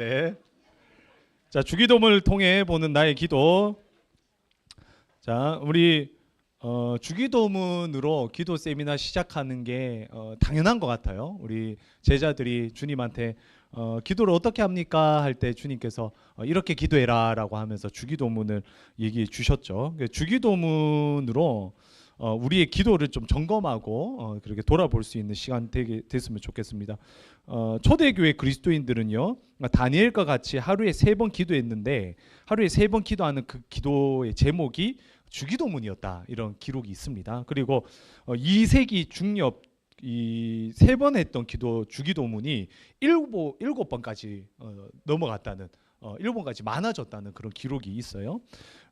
네. 자, 주기도문을 통해 보는 나의 기도. 자, 우리 주기도문으로 기도 세미나 시작하는 게 당연한 것 같아요. 우리 제자들이 주님한테 기도를 어떻게 합니까? 할 때 주님께서 이렇게 기도해라라고 하면서 주기도문을 얘기해 주셨죠. 주기도문으로 우리의 기도를 좀 점검하고 그렇게 돌아볼 수 있는 시간 됐으면 좋겠습니다. 초대교회 그리스도인들은요, 다니엘과 같이 하루에 3번 기도했는데 하루에 3번 기도하는 그 기도의 제목이 주기도문이었다, 이런 기록이 있습니다. 그리고 2세기 중엽 이 3번 했던 기도 주기도문이 7번까지 넘어갔다는 7번까지 많아졌다는 그런 기록이 있어요.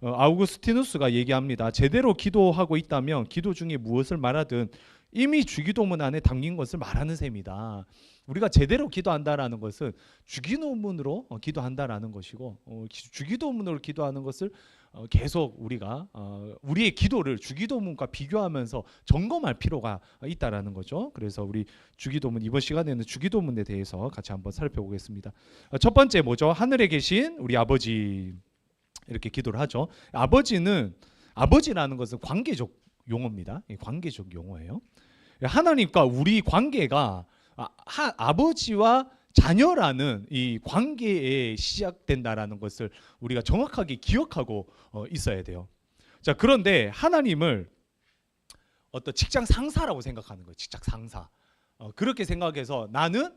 아우구스티누스가 얘기합니다. 제대로 기도하고 있다면 기도 중에 무엇을 말하든 이미 주기도문 안에 담긴 것을 말하는 셈이다. 우리가 제대로 기도한다라는 것은 주기도문으로 기도한다라는 것이고, 주기도문으로 기도하는 것을 계속 우리가 우리의 기도를 주기도문과 비교하면서 점검할 필요가 있다라는 거죠. 그래서 우리 주기도문, 이번 시간에는 주기도문에 대해서 같이 한번 살펴보겠습니다. 첫 번째 뭐죠? 하늘에 계신 우리 아버지, 이렇게 기도를 하죠. 아버지라는 것은 관계적 용어입니다. 관계적 용어예요. 하나님과 우리 관계가 아버지와 자녀라는 이 관계에 시작된다라는 것을 우리가 정확하게 기억하고 있어야 돼요. 자, 그런데 하나님을 어떤 직장 상사라고 생각하는 거예요. 직장 상사. 그렇게 생각해서 나는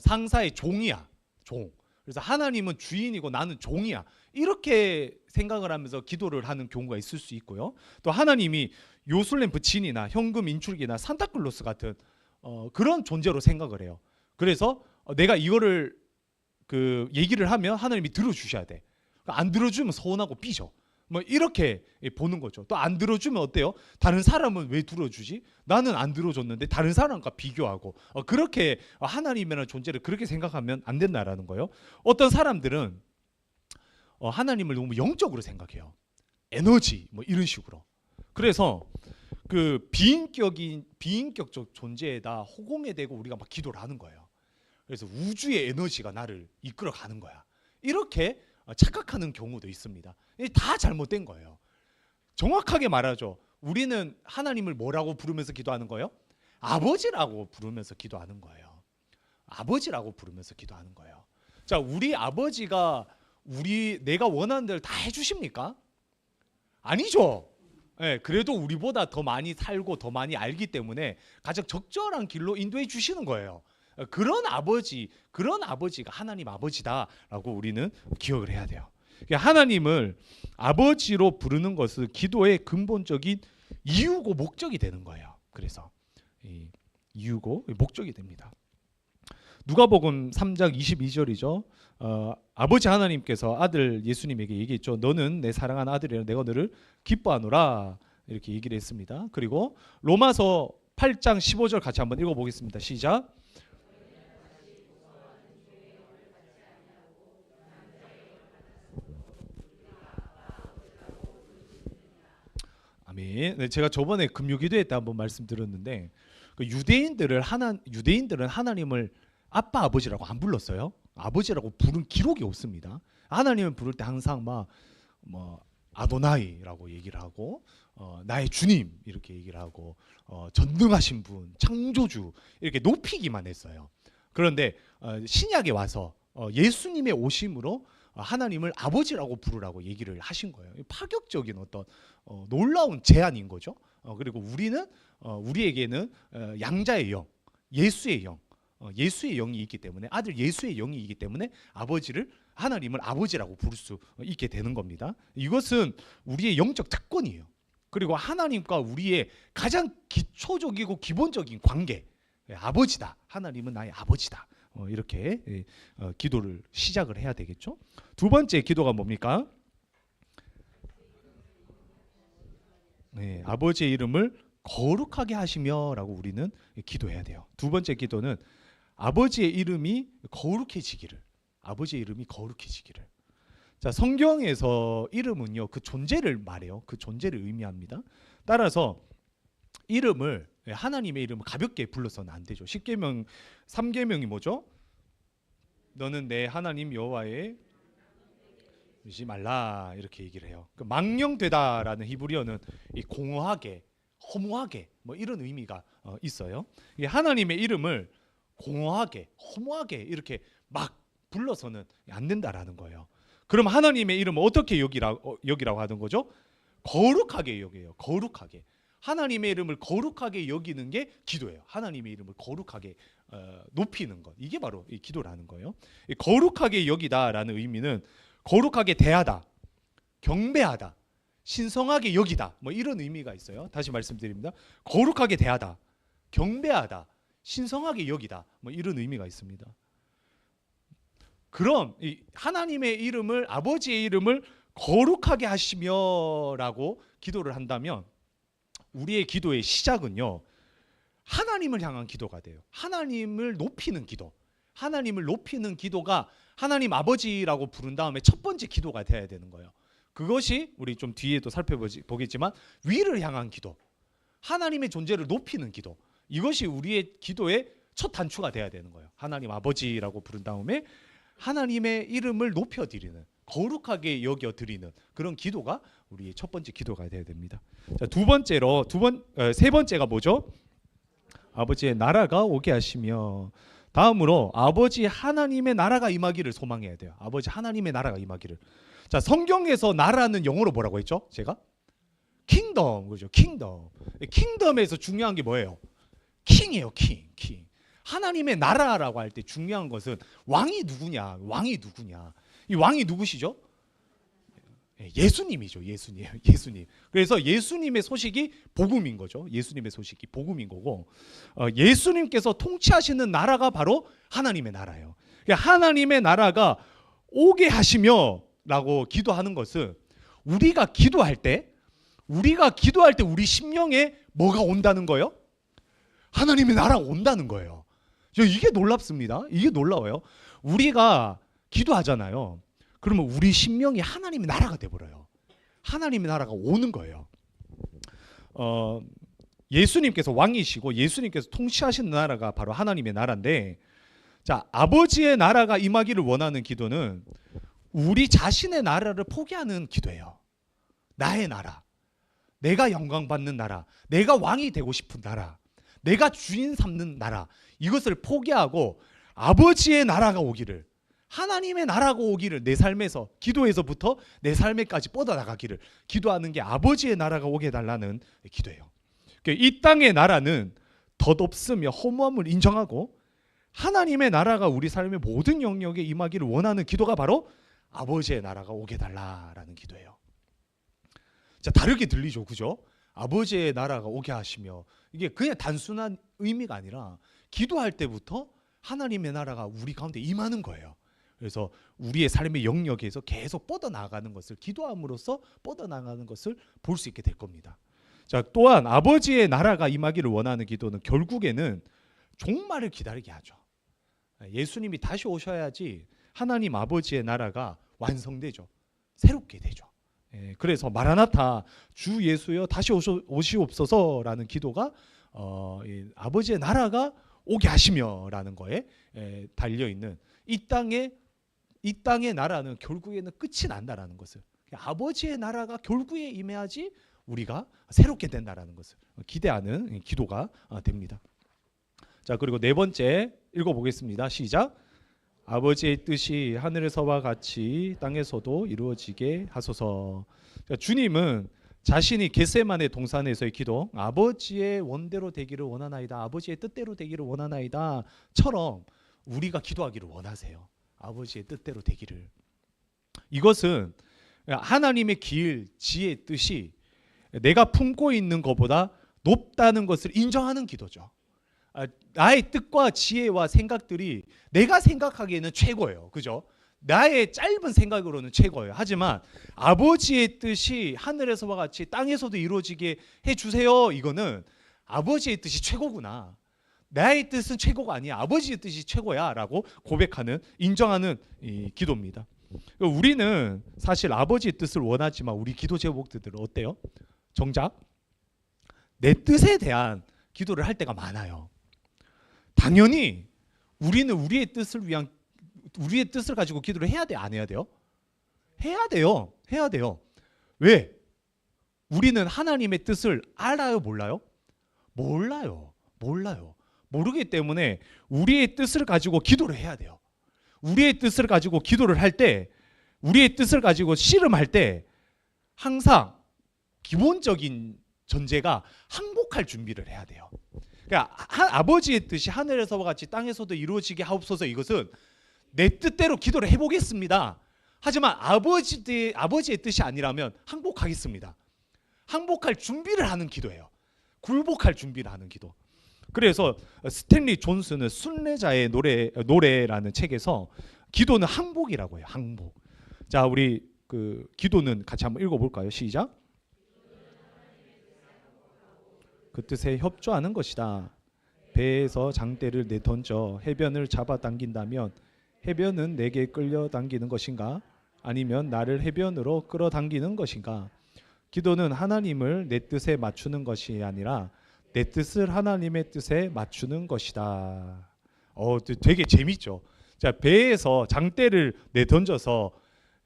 상사의 종이야. 종. 그래서 하나님은 주인이고 나는 종이야. 이렇게 생각을 하면서 기도를 하는 경우가 있을 수 있고요. 또 하나님이 요술램 부친이나 현금 인출기나 산타클로스 같은 그런 존재로 생각을 해요. 그래서 내가 이거를 얘기를 하면 하나님이 들어주셔야 돼. 안 들어주면 서운하고 삐져. 뭐 이렇게 보는 거죠. 또 안 들어주면 어때요? 다른 사람은 왜 들어주지? 나는 안 들어줬는데 다른 사람과 비교하고 그렇게 하나님이라는 존재를 그렇게 생각하면 안 된다라는 거예요. 어떤 사람들은 하나님을 너무 영적으로 생각해요. 에너지 뭐 이런 식으로. 그래서 그 비인격적 존재에다 호공에 대고 우리가 막 기도를 하는 거예요. 그래서 우주의 에너지가 나를 이끌어 가는 거야. 이렇게 착각하는 경우도 있습니다. 다 잘못된 거예요. 정확하게 말하죠. 우리는 하나님을 뭐라고 부르면서 기도하는 거예요? 아버지라고 부르면서 기도하는 거예요. 아버지라고 부르면서 기도하는 거예요. 자, 우리 아버지가 내가 원하는 대로 다 해주십니까? 아니죠. 네, 그래도 우리보다 더 많이 살고 더 많이 알기 때문에 가장 적절한 길로 인도해 주시는 거예요. 그런 아버지가 하나님 아버지다라고 우리는 기억을 해야 돼요. 하나님을 아버지로 부르는 것은 기도의 근본적인 이유고 목적이 되는 거예요. 그래서 이유고 목적이 됩니다. 누가복음 3장 22절이죠. 아버지 하나님께서 아들 예수님에게 얘기했죠. 너는 내 사랑하는 아들이라 내가 너를 기뻐하노라, 이렇게 얘기를 했습니다. 그리고 로마서 8장 15절 같이 한번 읽어보겠습니다. 시작. 아멘. 네, 제가 저번에 금요기도회 때 한번 말씀드렸는데 유대인들은 하나님을 아빠 아버지라고 안 불렀어요. 아버지라고 부른 기록이 없습니다. 하나님을 부를 때 항상 뭐 아도나이라고 얘기를 하고 나의 주님 이렇게 얘기를 하고 전능하신 분, 창조주 이렇게 높이기만 했어요. 그런데 신약에 와서 예수님의 오심으로 하나님을 아버지라고 부르라고 얘기를 하신 거예요. 파격적인 어떤 놀라운 제안인 거죠. 그리고 우리에게는 양자의 영, 예수의 영, 예수의 영이 있기 때문에, 아들 예수의 영이 있기 때문에 하나님을 아버지라고 부를 수 있게 되는 겁니다. 이것은 우리의 영적 특권이에요. 그리고 하나님과 우리의 가장 기초적이고 기본적인 관계, 아버지다. 하나님은 나의 아버지다. 이렇게 기도를 시작을 해야 되겠죠. 두 번째 기도가 뭡니까? 네, 아버지의 이름을 거룩하게 하시며라고 우리는 기도해야 돼요. 두 번째 기도는 아버지의 이름이 거룩해지기를. 아버지의 이름이 거룩해지기를. 자, 성경에서 이름은요, 그 존재를 말해요. 그 존재를 의미합니다. 따라서 하나님의 이름을 가볍게 불러서는 안 되죠. 10계명 3계명이 뭐죠? 너는 내 하나님 여호와의 이지 말라 이렇게 얘기를 해요. 그 망령되다라는 히브리어는 이 공허하게, 허무하게 뭐 이런 의미가 있어요. 이게 하나님의 이름을 공허하게, 허무하게 이렇게 막 불러서는 안 된다라는 거예요. 그럼 하나님의 이름을 어떻게 여기라고 하는 거죠? 거룩하게 여겨요. 거룩하게. 하나님의 이름을 거룩하게 여기는 게 기도예요. 하나님의 이름을 거룩하게 높이는 것. 이게 바로 이 기도라는 거예요. 이 거룩하게 여기다라는 의미는 거룩하게 대하다, 경배하다, 신성하게 여기다 뭐 이런 의미가 있어요. 다시 말씀드립니다. 거룩하게 대하다, 경배하다, 신성하게 여기다 뭐 이런 의미가 있습니다. 그럼 이 하나님의 이름을, 아버지의 이름을 거룩하게 하시며라고 기도를 한다면 우리의 기도의 시작은요, 하나님을 향한 기도가 돼요. 하나님을 높이는 기도. 하나님을 높이는 기도가 하나님 아버지라고 부른 다음에 첫 번째 기도가 돼야 되는 거예요. 그것이 우리 좀 뒤에도 살펴보겠지만 위를 향한 기도, 하나님의 존재를 높이는 기도, 이것이 우리의 기도의 첫 단추가 돼야 되는 거예요. 하나님 아버지라고 부른 다음에 하나님의 이름을 높여드리는, 거룩하게 여겨드리는 그런 기도가 우리의 첫 번째 기도가 돼야 됩니다. 자, 세 번째가 뭐죠? 아버지의 나라가 오게 하시며, 다음으로 아버지 하나님의 나라가 임하기를 소망해야 돼요. 아버지 하나님의 나라가 임하기를. 자, 성경에서 나라는 영어로 뭐라고 했죠? 제가 킹덤, 그죠? 킹덤. 킹덤에서 중요한 게 뭐예요? 킹이에요. 킹. 하나님의 나라라고 할 때 중요한 것은 왕이 누구냐? 이 왕이 누구시죠? 예수님이죠. 예수님. 그래서 예수님의 소식이 복음인 거죠. 예수님의 소식이 복음인 거고, 예수님께서 통치하시는 나라가 바로 하나님의 나라예요. 하나님의 나라가 오게 하시며라고 기도하는 것은 우리가 기도할 때 우리 심령에 뭐가 온다는 거예요? 하나님의 나라가 온다는 거예요. 이게 놀랍습니다. 이게 놀라워요. 우리가 기도하잖아요. 그러면 우리 심령이 하나님의 나라가 돼버려요. 하나님의 나라가 오는 거예요. 예수님께서 왕이시고 예수님께서 통치하시는 나라가 바로 하나님의 나라인데, 자, 아버지의 나라가 임하기를 원하는 기도는 우리 자신의 나라를 포기하는 기도예요. 나의 나라, 내가 영광 받는 나라, 내가 왕이 되고 싶은 나라, 내가 주인 삼는 나라, 이것을 포기하고 아버지의 나라가 오기를, 하나님의 나라가 오기를, 내 삶에서, 기도에서부터 내 삶에까지 뻗어나가기를 기도하는 게 아버지의 나라가 오게 해달라는 기도예요. 이 땅의 나라는 덧없으며 허무함을 인정하고 하나님의 나라가 우리 삶의 모든 영역에 임하기를 원하는 기도가 바로 아버지의 나라가 오게 해달라는 기도예요. 자, 다르게 들리죠, 그죠? 아버지의 나라가 오게 하시며, 이게 그냥 단순한 의미가 아니라 기도할 때부터 하나님의 나라가 우리 가운데 임하는 거예요. 그래서 우리의 삶의 영역에서 계속 뻗어나가는 것을, 기도함으로써 뻗어나가는 것을 볼 수 있게 될 겁니다. 자, 또한 아버지의 나라가 임하기를 원하는 기도는 결국에는 종말을 기다리게 하죠. 예수님이 다시 오셔야지 하나님 아버지의 나라가 완성되죠. 새롭게 되죠. 그래서 마라나타, 주 예수여 다시 오시옵소서라는 기도가 아버지의 나라가 오게 하시며라는 거에 달려있는, 이 땅의 나라는 결국에는 끝이 난다라는 것을, 아버지의 나라가 결국에 임해야지 우리가 새롭게 된다라는 것을 기대하는 기도가 됩니다. 자, 그리고 네 번째 읽어보겠습니다. 시작. 아버지의 뜻이 하늘에서와 같이 땅에서도 이루어지게 하소서. 자, 주님은 자신이 겟세마네 동산에서의 기도, 아버지의 원대로 되기를 원하나이다, 아버지의 뜻대로 되기를 원하나이다 처럼 우리가 기도하기를 원하세요. 아버지의 뜻대로 되기를. 이것은 하나님의 길, 지혜, 뜻이 내가 품고 있는 것보다 높다는 것을 인정하는 기도죠. 나의 뜻과 지혜와 생각들이 내가 생각하기에는 최고예요. 그죠? 나의 짧은 생각으로는 최고예요. 하지만 아버지의 뜻이 하늘에서와 같이 땅에서도 이루어지게 해주세요. 이거는 아버지의 뜻이 최고구나. 나의 뜻은 최고가 아니야. 아버지의 뜻이 최고야 라고 고백하는, 인정하는 이 기도입니다. 우리는 사실 아버지의 뜻을 원하지만 우리 기도 제목들은 어때요? 정작 내 뜻에 대한 기도를 할 때가 많아요. 당연히 우리는 우리의 뜻을 위한 우리의 뜻을 가지고 기도를 해야 돼, 안 해야 돼요? 해야 돼요. 해야 돼요. 왜? 우리는 하나님의 뜻을 알아요, 몰라요? 몰라요. 몰라요. 모르기 때문에 우리의 뜻을 가지고 기도를 해야 돼요. 우리의 뜻을 가지고 기도를 할 때, 우리의 뜻을 가지고 씨름할 때 항상 기본적인 전제가 항복할 준비를 해야 돼요. 그러니까 아버지의 뜻이 하늘에서와 같이 땅에서도 이루어지게 하옵소서, 이것은 내 뜻대로 기도를 해보겠습니다. 하지만 아버지의 뜻이 아니라면 항복하겠습니다. 항복할 준비를 하는 기도예요. 굴복할 준비를 하는 기도. 그래서 스탠리 존슨은 순례자의 노래라는 책에서 기도는 항복이라고 해요. 항복. 자, 우리 그 기도는 같이 한번 읽어볼까요? 시작. 그 뜻에 협조하는 것이다. 배에서 장대를 내던져 해변을 잡아당긴다면 해변은 내게 끌려당기는 것인가? 아니면 나를 해변으로 끌어당기는 것인가? 기도는 하나님을 내 뜻에 맞추는 것이 아니라 내 뜻을 하나님의 뜻에 맞추는 것이다. 되게 재밌죠. 자, 배에서 장대를 내던져서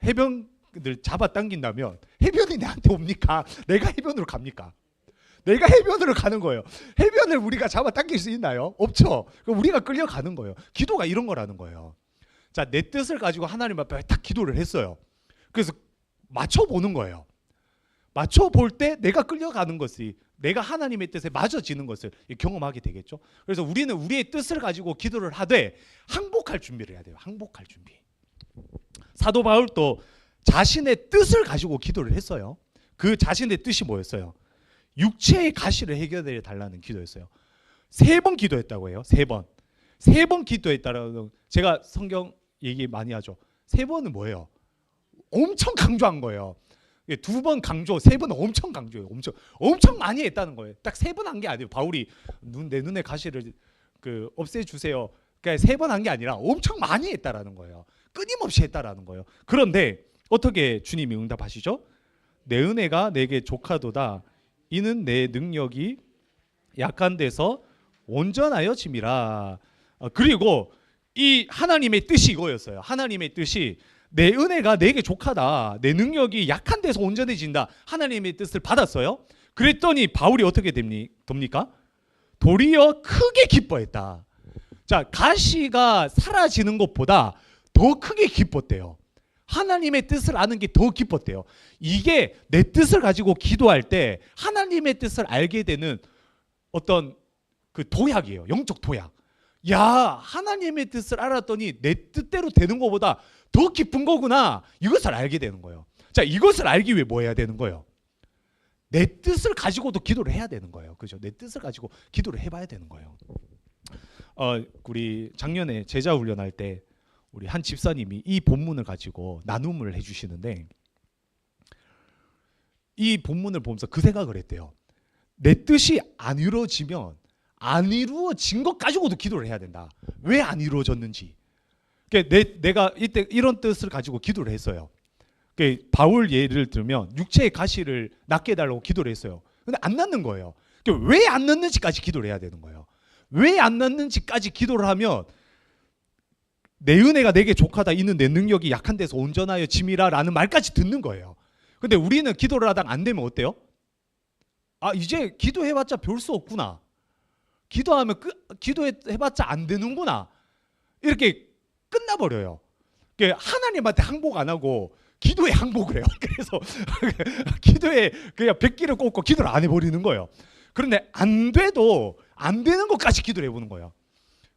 해변을 잡아당긴다면 해변이 나한테 옵니까? 내가 해변으로 갑니까? 내가 해변으로 가는 거예요. 해변을 우리가 잡아당길 수 있나요? 없죠. 그럼 우리가 끌려가는 거예요. 기도가 이런 거라는 거예요. 자, 내 뜻을 가지고 하나님 앞에 딱 기도를 했어요. 그래서 맞춰보는 거예요. 맞춰볼 때 내가 끌려가는 것이, 내가 하나님의 뜻에 맞아지는 것을 경험하게 되겠죠. 그래서 우리는 우리의 뜻을 가지고 기도를 하되 항복할 준비를 해야 돼요. 항복할 준비. 사도 바울도 자신의 뜻을 가지고 기도를 했어요. 그 자신의 뜻이 뭐였어요? 육체의 가시를 해결해 달라는 기도였어요. 3번 기도했다고 해요. 3번. 3번 기도했다라는, 제가 성경 얘기 많이 하죠. 3번은 뭐예요? 엄청 강조한 거예요. 2번 강조, 3번 엄청 강조해요. 엄청 많이 했다는 거예요. 딱 3번 한 게 아니에요. 바울이 내 눈의 가시를 없애주세요. 그러니까 3번 한 게 아니라 엄청 많이 했다라는 거예요. 끊임없이 했다라는 거예요. 그런데 어떻게 주님이 응답하시죠? 내 은혜가 내게 족하도다. 이는 내 능력이 약한 데서 온전하여 짐이라. 그리고 이 하나님의 뜻이 이거였어요. 하나님의 뜻이 내 은혜가 내게 족하다. 내 능력이 약한 데서 온전해진다. 하나님의 뜻을 받았어요. 그랬더니 바울이 어떻게 됩니까? 도리어 크게 기뻐했다. 자, 가시가 사라지는 것보다 더 크게 기뻤대요. 하나님의 뜻을 아는 게 더 기뻤대요. 이게 내 뜻을 가지고 기도할 때 하나님의 뜻을 알게 되는 어떤 그 도약이에요. 영적 도약. 야, 하나님의 뜻을 알았더니 내 뜻대로 되는 것보다 더 기쁜 거구나. 이것을 알게 되는 거예요. 자, 이것을 알기 위해 뭐 해야 되는 거예요? 내 뜻을 가지고도 기도를 해야 되는 거예요. 그죠? 내 뜻을 가지고 기도를 해봐야 되는 거예요. 우리 작년에 제자 훈련할 때 우리 한 집사님이 이 본문을 가지고 나눔을 해주시는데, 이 본문을 보면서 그 생각을 했대요. 내 뜻이 안 이루어지면 안 이루어진 것 가지고도 기도를 해야 된다. 왜 안 이루어졌는지. 내가 이때 이런 뜻을 가지고 기도를 했어요. 바울 예를 들면 육체의 가시를 낫게 해달라고 기도를 했어요. 근데 안 낫는 거예요. 왜 안 낫는지까지 기도를 해야 되는 거예요. 왜 안 낫는지까지 기도를 하면 내 은혜가 내게 족하다. 이는 내 능력이 약한 데서 온전하여 짐이라 라는 말까지 듣는 거예요. 근데 우리는 기도를 하다가 안 되면 어때요? 아, 이제 기도해봤자 별 수 없구나. 기도해봤자 안 되는구나. 이렇게 끝나버려요. 하나님한테 항복 안 하고 기도에 항복을 해요. 그래서 기도에 그냥 백기를 꽂고 기도를 안 해버리는 거예요. 그런데 안 돼도 안 되는 것까지 기도를 해보는 거예요.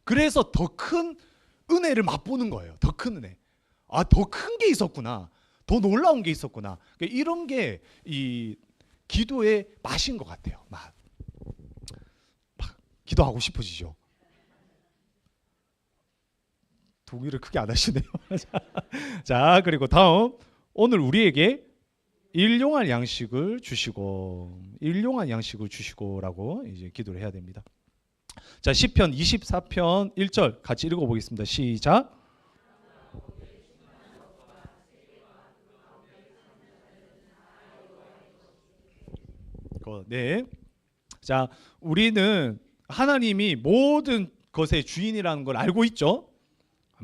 그래서 더 큰 은혜를 맛보는 거예요. 더 큰 은혜. 아, 더 큰 게 있었구나. 더 놀라운 게 있었구나. 이런 게 이 기도의 맛인 것 같아요. 막 기도하고 싶어지죠. 동의를 크게 안 하시네요. 자, 그리고 다음, 오늘 우리에게 일용할 양식을 주시고라고 이제 기도를 해야 됩니다. 자, 시편 24편 1절 같이 읽어보겠습니다. 시작. 네. 자, 우리는 하나님이 모든 것의 주인이라는 걸 알고 있죠.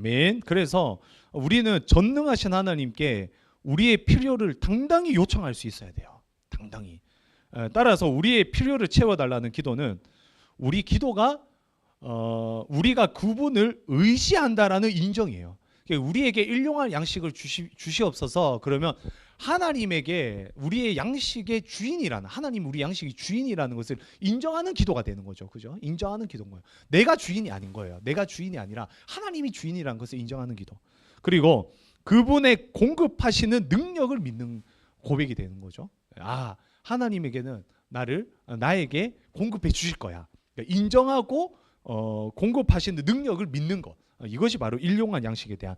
아멘. 그래서 우리는 전능하신 하나님께 우리의 필요를 당당히 요청할 수 있어야 돼요. 당당히. 따라서 우리의 필요를 채워달라는 기도는 우리 기도가 우리가 그분을 의지한다라는 인정이에요. 우리에게 일용할 양식을 주시옵소서. 그러면 하나님에게 우리의 양식의 주인이라는, 하나님 우리 양식의 주인이라는 것을 인정하는 기도가 되는 거죠. 그죠? 인정하는 기도인 거예요. 내가 주인이 아닌 거예요. 내가 주인이 아니라 하나님이 주인이라는 것을 인정하는 기도. 그리고 그분의 공급하시는 능력을 믿는 고백이 되는 거죠. 아, 하나님에게는 나에게 공급해 주실 거야. 그러니까 인정하고 공급하시는 능력을 믿는 것. 이것이 바로 일용할 양식에 대한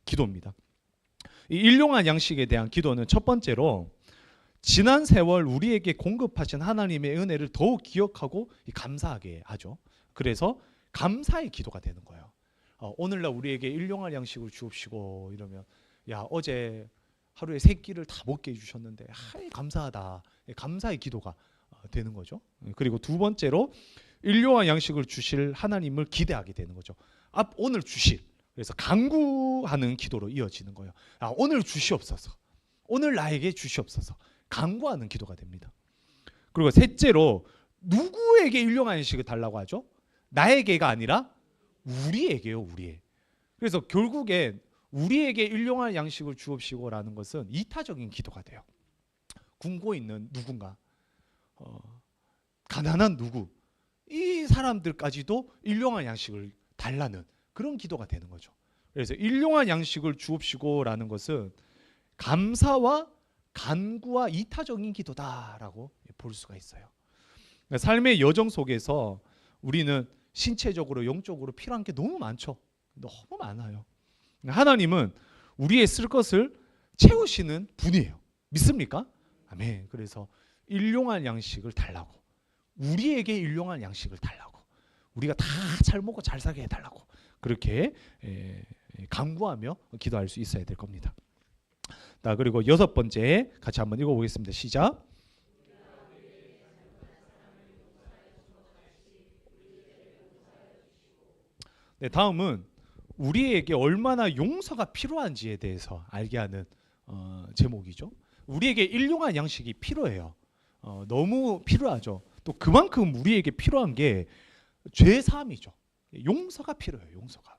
기도입니다. 이 일용할 양식에 대한 기도는 첫 번째로 지난 세월 우리에게 공급하신 하나님의 은혜를 더욱 기억하고 감사하게 하죠. 그래서 감사의 기도가 되는 거예요. 오늘날 우리에게 일용할 양식을 주옵시고 이러면, 야, 어제 하루에 3끼를 다 먹게 해주셨는데 감사하다. 감사의 기도가 되는 거죠. 그리고 두 번째로 일용할 양식을 주실 하나님을 기대하게 되는 거죠. 오늘 주실. 그래서 간구하는 기도로 이어지는 거예요. 오늘 주시옵소서. 오늘 나에게 주시옵소서. 간구하는 기도가 됩니다. 그리고 셋째로 누구에게 일용할 양식을 달라고 하죠? 나에게가 아니라 우리에게요. 우리에. 그래서 결국에 우리에게 일용할 양식을 주옵시고라는 것은 이타적인 기도가 돼요. 굶고 있는 누군가, 가난한 누구, 이 사람들까지도 일용할 양식을 달라는 그런 기도가 되는 거죠. 그래서 일용할 양식을 주옵시고라는 것은 감사와 간구와 이타적인 기도다라고 볼 수가 있어요. 삶의 여정 속에서 우리는 신체적으로 영적으로 필요한 게 너무 많죠. 너무 많아요. 하나님은 우리의 쓸 것을 채우시는 분이에요. 믿습니까? 아멘. 그래서 일용할 양식을 달라고, 우리에게 일용할 양식을 달라고, 우리가 다 잘 먹고 잘 살게 해달라고 그렇게 간구하며 기도할 수 있어야 될 겁니다. 자, 그리고 6번째 같이 한번 읽어보겠습니다. 시작. 네, 다음은 우리에게 얼마나 용서가 필요한지에 대해서 알게 하는 제목이죠. 우리에게 일용할 양식이 필요해요. 너무 필요하죠. 또 그만큼 우리에게 필요한 게 죄사함이죠. 용서가 필요해요. 용서가.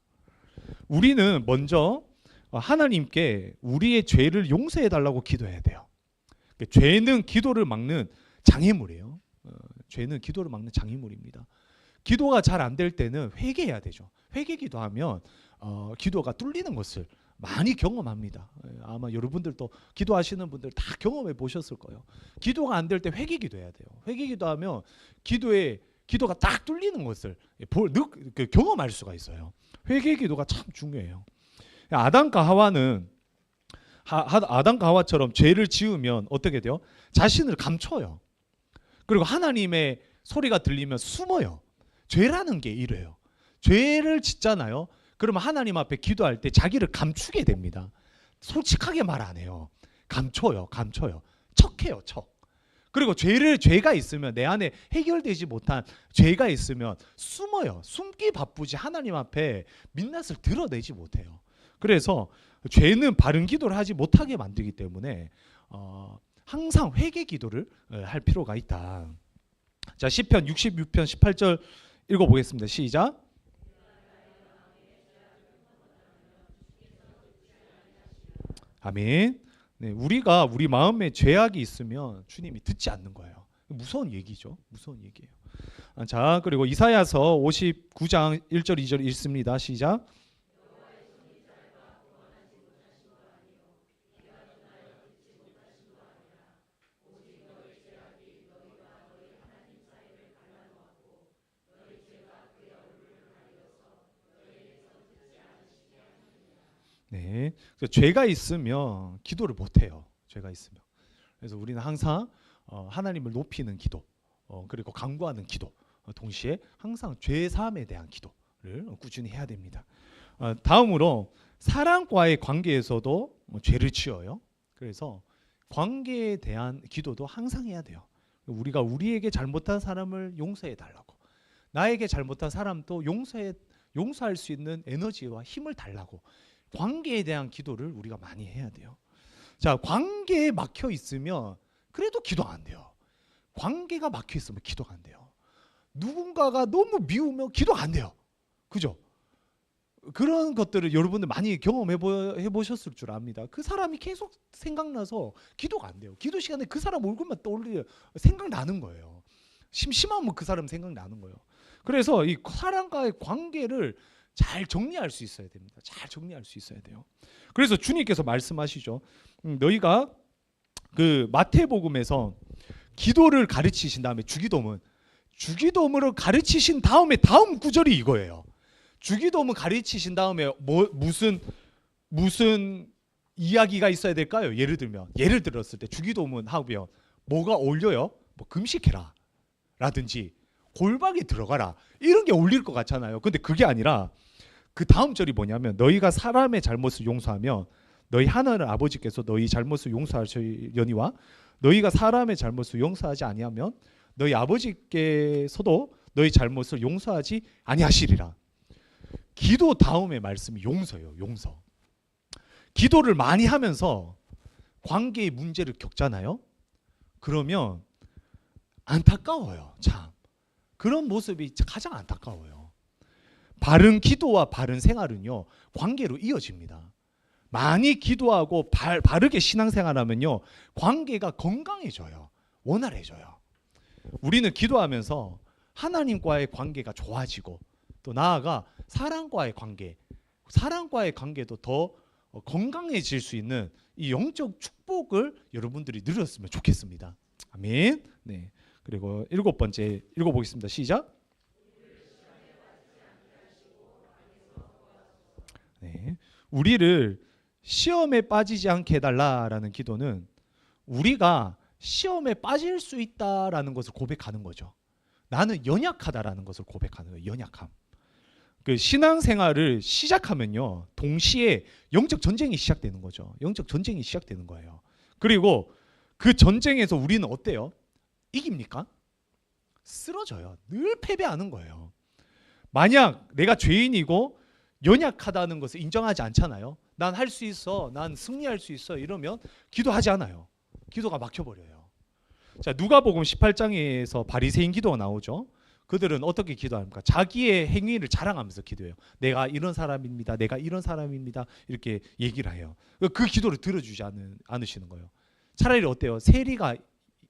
우리는 먼저 하나님께 우리의 죄를 용서해 달라고 기도해야 돼요. 죄는 기도를 막는 장애물이에요. 죄는 기도를 막는 장애물입니다. 기도가 잘 안 될 때는 회개해야 되죠. 회개 기도하면 기도가 뚫리는 것을 많이 경험합니다. 아마 여러분들도 기도하시는 분들 다 경험해 보셨을 거예요. 기도가 안 될 때 회개 기도해야 돼요. 회개 기도하면 기도가 딱 뚫리는 것을 경험할 수가 있어요. 회개 기도가 참 중요해요. 아담과 하와는 아담과 하와처럼 죄를 지으면 어떻게 돼요? 자신을 감춰요. 그리고 하나님의 소리가 들리면 숨어요. 죄라는 게 이래요. 죄를 짓잖아요. 그러면 하나님 앞에 기도할 때 자기를 감추게 됩니다. 솔직하게 말 안 해요. 감춰요. 척해요. 그리고 죄가 있으면, 내 안에 해결되지 못한 죄가 있으면 숨어요. 숨기 바쁘지 하나님 앞에 민낯을 드러내지 못해요. 그래서 죄는 바른 기도를 하지 못하게 만들기 때문에 항상 회개 기도를 할 필요가 있다. 자, 시편 66편 18절 읽어보겠습니다. 시작. 아멘. 네, 우리가 우리 마음에 죄악이 있으면 주님이 듣지 않는 거예요. 무서운 얘기죠. 무서운 얘기예요. 자, 그리고 이사야서 59장 1절 2절 읽습니다. 시작. 네, 그래서 죄가 있으면 기도를 못 해요. 죄가 있으면. 그래서 우리는 항상 하나님을 높이는 기도, 그리고 간구하는 기도, 동시에 항상 죄 사함에 대한 기도를 꾸준히 해야 됩니다. 다음으로 사랑과의 관계에서도 죄를 지어요. 그래서 관계에 대한 기도도 항상 해야 돼요. 우리가 우리에게 잘못한 사람을 용서해 달라고, 나에게 잘못한 사람도 용서할 수 있는 에너지와 힘을 달라고. 관계에 대한 기도를 우리가 많이 해야 돼요. 자, 관계에 막혀 있으면 그래도 기도 안 돼요. 관계가 막혀 있으면 기도가 안 돼요. 누군가가 너무 미우면 기도가 안 돼요. 그죠? 그런 것들을 여러분들 많이 경험해 보셨을 줄 압니다. 그 사람이 계속 생각나서 기도가 안 돼요. 기도 시간에 그 사람 얼굴만 떠올려 생각나는 거예요. 심심하면 그 사람 생각나는 거예요. 그래서 이 사람과의 관계를 잘 정리할 수 있어야 됩니다. 잘 정리할 수 있어야 돼요. 그래서 주님께서 말씀하시죠. 너희가 그 마태복음에서 기도를 가르치신 다음에 주기도문을 가르치신 다음에 다음 구절이 이거예요. 주기도문 가르치신 다음에 무슨 이야기가 있어야 될까요? 예를 들었을 때 주기도문 하면 뭐가 어울려요? 뭐 금식해라 라든지 골방에 들어가라 이런 게 어울릴 것 같잖아요. 근데 그게 아니라 그 다음 절이 뭐냐면 너희가 사람의 잘못을 용서하면 너희 하나님 아버지께서 너희 잘못을 용서하시려니와 너희가 사람의 잘못을 용서하지 아니하면 너희 아버지께서도 너희 잘못을 용서하지 아니하시리라. 기도 다음의 말씀이 용서예요. 용서. 기도를 많이 하면서 관계의 문제를 겪잖아요. 그러면 안타까워요. 참. 그런 모습이 가장 안타까워요. 바른 기도와 바른 생활은요, 관계로 이어집니다. 많이 기도하고 바르게 신앙생활하면요, 관계가 건강해져요. 원활해져요. 우리는 기도하면서 하나님과의 관계가 좋아지고 또 나아가 사람과의 관계도 더 건강해질 수 있는 이 영적 축복을 여러분들이 누렸으면 좋겠습니다. 아멘. 네. 그리고 7번째 읽어보겠습니다. 시작. 네. 우리를 시험에 빠지지 않게 해달라라는 기도는 우리가 시험에 빠질 수 있다라는 것을 고백하는 거죠. 나는 연약하다라는 것을 고백하는 거예요. 연약함. 그 신앙생활을 시작하면요, 동시에 영적 전쟁이 시작되는 거죠. 영적 전쟁이 시작되는 거예요. 그리고 그 전쟁에서 우리는 어때요? 이깁니까? 쓰러져요. 늘 패배하는 거예요. 만약 내가 죄인이고 연약하다는 것을 인정하지 않잖아요. 난 할 수 있어, 난 승리할 수 있어 이러면 기도하지 않아요. 기도가 막혀버려요. 자, 누가복음 18장에서 바리새인 기도가 나오죠. 그들은 어떻게 기도합니까? 자기의 행위를 자랑하면서 기도해요. 내가 이런 사람입니다. 내가 이런 사람입니다. 이렇게 얘기를 해요. 그 기도를 들어주지 않으시는 거예요. 차라리 어때요? 세리가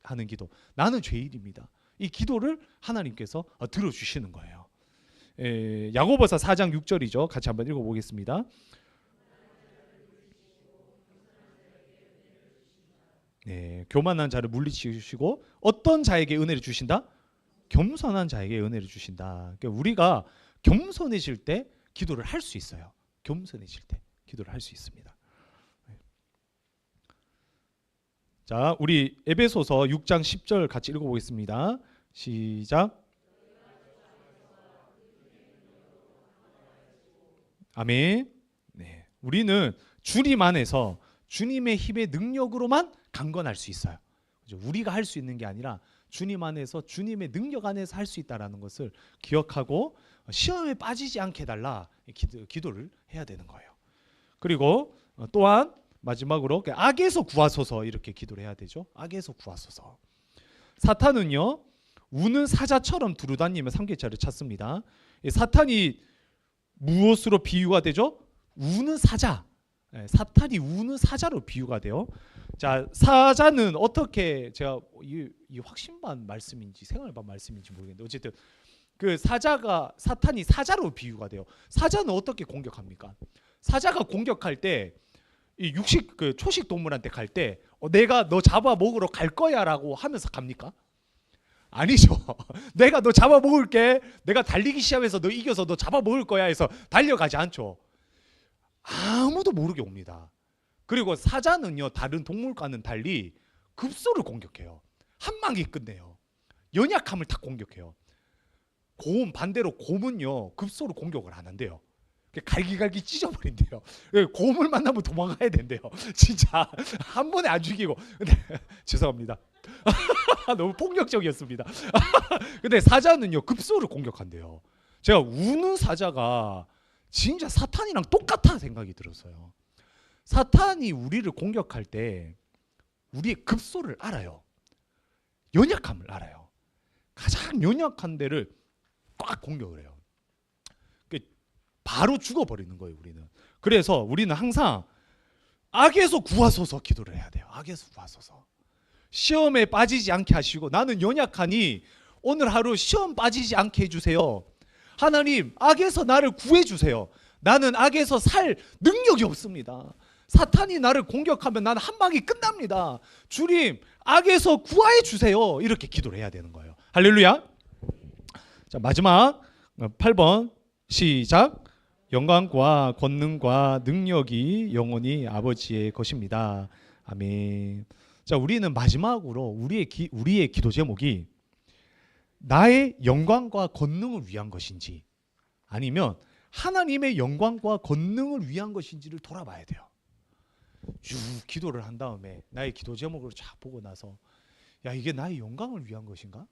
하는 기도. 나는 죄인입니다. 이 기도를 하나님께서 들어주시는 거예요. 야고보서 4장 6절이죠. 같이 한번 읽어보겠습니다. 네, 교만한 자를 물리치시고 어떤 자에게 은혜를 주신다? 겸손한 자에게 은혜를 주신다. 그러니까 우리가 겸손해질 때 기도를 할 수 있어요. 겸손해질 때 기도를 할 수 있습니다. 자, 우리 에베소서 6장 10절 같이 읽어보겠습니다. 시작. 아멘. 네, 우리는 주님 안에서 주님의 힘의 능력으로만 강건할 수 있어요. 그죠? 우리가 할 수 있는 게 아니라 주님 안에서 주님의 능력 안에서 할 수 있다라는 것을 기억하고 시험에 빠지지 않게 해달라 기도를 해야 되는 거예요. 그리고 또한 마지막으로 악에서 구하소서 이렇게 기도를 해야 되죠. 악에서 구하소서. 사탄은요, 우는 사자처럼 두루다니며 삼계자를 찾습니다. 사탄이 무엇으로 비유가 되죠? 우는 사자. 사탄이 우는 사자로 비유가 돼요. 자, 사자는 어떻게, 제가 이 확신반 말씀인지 생활반 말씀인지 모르겠는데 어쨌든 그 사탄이 사자로 비유가 돼요. 사자는 어떻게 공격합니까? 사자가 공격할 때 이 초식 동물한테 갈 때 내가 너 잡아 먹으러 갈 거야라고 하면서 갑니까? 아니죠. 내가 너 잡아 먹을게. 내가 달리기 시합에서 너 이겨서 너 잡아 먹을 거야 해서 달려가지 않죠. 아무도 모르게 옵니다. 그리고 사자는요, 다른 동물과는 달리 급소를 공격해요. 한 방에 끝내요. 연약함을 다 공격해요. 반대로 곰은요, 급소로 공격을 안 한대요. 갈기갈기 찢어버린대요. 곰을 만나면 도망가야 된대요. 진짜 한 번에 안 죽이고. 근데 죄송합니다. 너무 폭력적이었습니다. 근데 사자는요, 급소를 공격한대요. 제가 우는 사자가 진짜 사탄이랑 똑같아 생각이 들었어요. 사탄이 우리를 공격할 때 우리의 급소를 알아요. 연약함을 알아요. 가장 연약한 데를 꽉 공격을 해요. 바로 죽어버리는 거예요, 우리는. 그래서 우리는 항상 악에서 구하소서 기도를 해야 돼요. 악에서 구하소서. 시험에 빠지지 않게 하시고, 나는 연약하니 오늘 하루 시험 빠지지 않게 해주세요. 하나님, 악에서 나를 구해주세요. 나는 악에서 살 능력이 없습니다. 사탄이 나를 공격하면 나는 한 방이 끝납니다. 주님, 악에서 구하해 주세요. 이렇게 기도를 해야 되는 거예요. 할렐루야. 자, 마지막 8번 시작. 영광과 권능과 능력이 영원히 아버지의 것입니다. 아멘. 자, 우리는 마지막으로 우리의 기도 제목이 나의 영광과 권능을 위한 것인지, 아니면 하나님의 영광과 권능을 위한 것인지를 돌아봐야 돼요. 쭉 기도를 한 다음에 나의 기도 제목을 쫙 보고 나서, 야, 이게 나의 영광을 위한 것인가?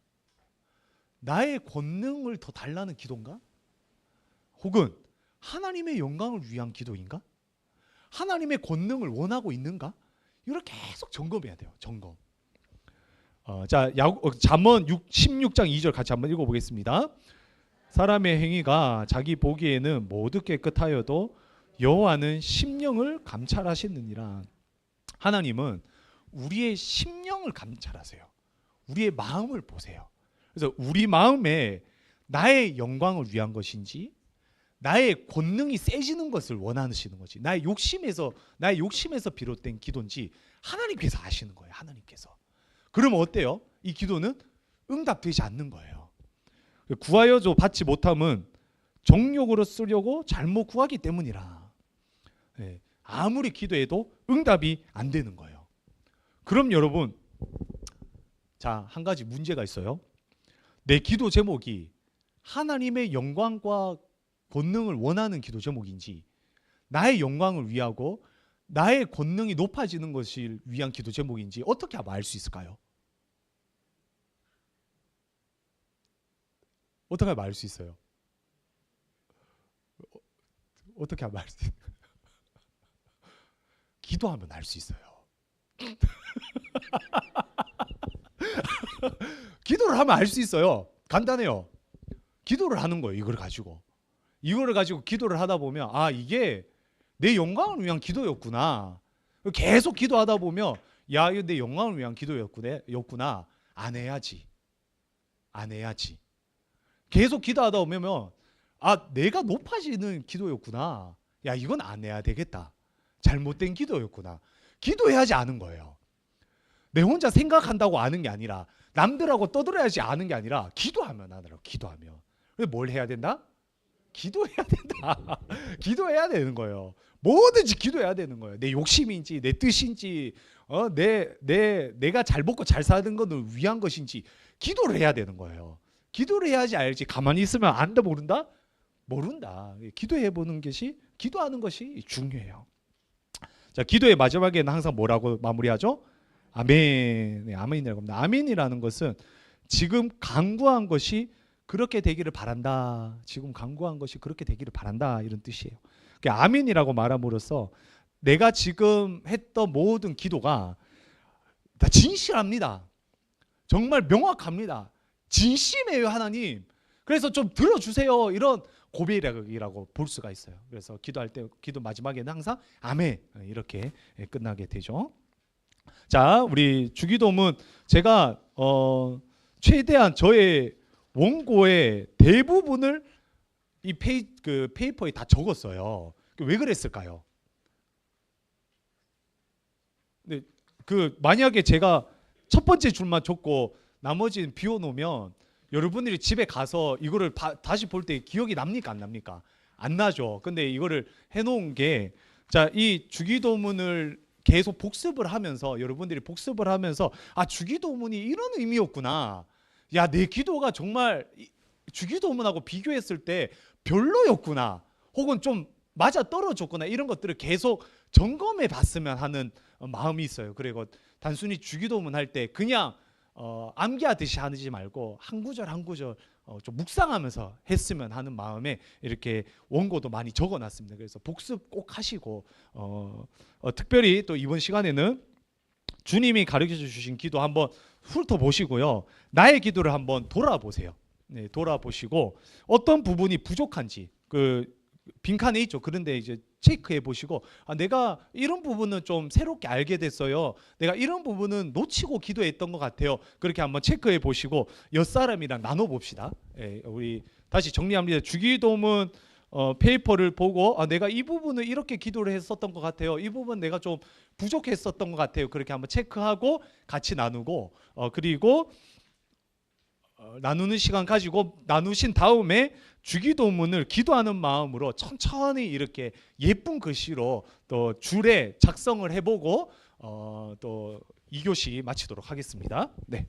나의 권능을 더 달라는 기도인가? 혹은 하나님의 영광을 위한 기도인가? 하나님의 권능을 원하고 있는가? 이걸 계속 점검해야 돼요. 점검. 자, 잠언 16장 2절 같이 한번 읽어보겠습니다. 사람의 행위가 자기 보기에는 모두 깨끗하여도 여호와는 심령을 감찰하시느니라. 하나님은 우리의 심령을 감찰하세요. 우리의 마음을 보세요. 그래서 우리 마음에 나의 영광을 위한 것인지, 나의 권능이 세지는 것을 원하시는 것이, 나의 욕심에서 비롯된 기도인지 하나님께서 아시는 거예요. 하나님께서. 그러면 어때요? 이 기도는 응답되지 않는 거예요. 구하여도 받지 못함은 정욕으로 쓰려고 잘못 구하기 때문이라. 네, 아무리 기도해도 응답이 안 되는 거예요. 그럼 여러분, 자, 한 가지 문제가 있어요. 내 기도 제목이 하나님의 영광과 권능을 원하는 기도 제목인지, 나의 영광을 위하고 나의 권능이 높아지는 것을 위한 기도 제목인지 어떻게 알 수 있을까요? 어떻게 하면 알 수 있어요? 어떻게 하면 알 수 있어요? 기도하면 알 수 있어요. 기도를 하면 알 수 있어요. 간단해요. 기도를 하는 거예요. 이거를 가지고 기도를 하다 보면, 아, 이게 내 영광을 위한 기도였구나. 계속 기도하다 보면, 야, 이거 내 영광을 위한 기도였구나. 안 해야지. 계속 기도하다 보면, 아, 내가 높아지는 기도였구나. 야, 이건 안 해야 되겠다. 잘못된 기도였구나. 기도해야지 아는 거예요. 내 혼자 생각한다고 아는 게 아니라, 남들하고 떠들어야지 아는 게 아니라, 기도하면 아느라고. 기도하면. 그래서 뭘 해야 된다? 기도해야 된다. 기도해야 되는 거예요. 뭐든지 기도해야 되는 거예요. 내 욕심인지, 내 뜻인지, 내가 잘 먹고 잘 사는 것을 위한 것인지 기도를 해야 되는 거예요. 기도를 해야지 알지. 가만히 있으면 안다 모른다? 모른다. 기도하는 것이 중요해요. 자, 기도의 마지막에는 항상 뭐라고 마무리하죠? 아멘. 네, 아멘이라고 합니다. 아멘이라는 것은 지금 간구한 것이 그렇게 되기를 바란다. 지금 간구한 것이 그렇게 되기를 바란다. 이런 뜻이에요. 그러니까 아멘이라고 말함으로써 내가 지금 했던 모든 기도가 다 진실합니다. 정말 명확합니다. 진심이에요, 하나님. 그래서 좀 들어주세요. 이런 고백이라고 볼 수가 있어요. 그래서 기도할 때, 기도 마지막에는 항상 아멘 이렇게 끝나게 되죠. 자, 우리 주기도문 제가 최대한 저의 원고의 대부분을 이 페이퍼에 다 적었어요. 왜 그랬을까요? 근데 만약에 제가 첫 번째 줄만 적고 나머지는 비워놓으면 여러분들이 집에 가서 이거를 다시 볼 때 기억이 납니까? 안 납니까? 안 나죠. 근데 이거를 해놓은 게, 자, 이 주기도문을 계속 복습을 하면서, 여러분들이 복습을 하면서, 아, 주기도문이 이런 의미였구나. 야, 내 기도가 정말 주기도문하고 비교했을 때 별로였구나. 혹은 좀 맞아 떨어졌구나. 이런 것들을 계속 점검해 봤으면 하는 마음이 있어요. 그리고 단순히 주기도문 할 때 그냥 암기하듯이 하지 말고 한 구절 한 구절 좀 묵상하면서 했으면 하는 마음에 이렇게 원고도 많이 적어놨습니다. 그래서 복습 꼭 하시고 특별히 또 이번 시간에는 주님이 가르쳐 주신 기도 한번 훑어보시고요. 나의 기도를 한번 돌아보세요. 네, 돌아보시고 어떤 부분이 부족한지 그 빈칸에 있죠. 그런데 이제 체크해 보시고 내가 이런 부분은 좀 새롭게 알게 됐어요. 내가 이런 부분은 놓치고 기도했던 것 같아요. 그렇게 한번 체크해 보시고 옆 사람이랑 나눠 봅시다. 우리 다시 정리합니다. 주기도문 페이퍼를 보고 내가 이 부분을 이렇게 기도를 했었던 것 같아요. 이 부분 내가 좀 부족했었던 것 같아요. 그렇게 한번 체크하고 같이 나누고 그리고 나누는 시간 가지고 나누신 다음에 주기도문을 기도하는 마음으로 천천히 이렇게 예쁜 글씨로 또 줄에 작성을 해보고 또 2교시 마치도록 하겠습니다. 네.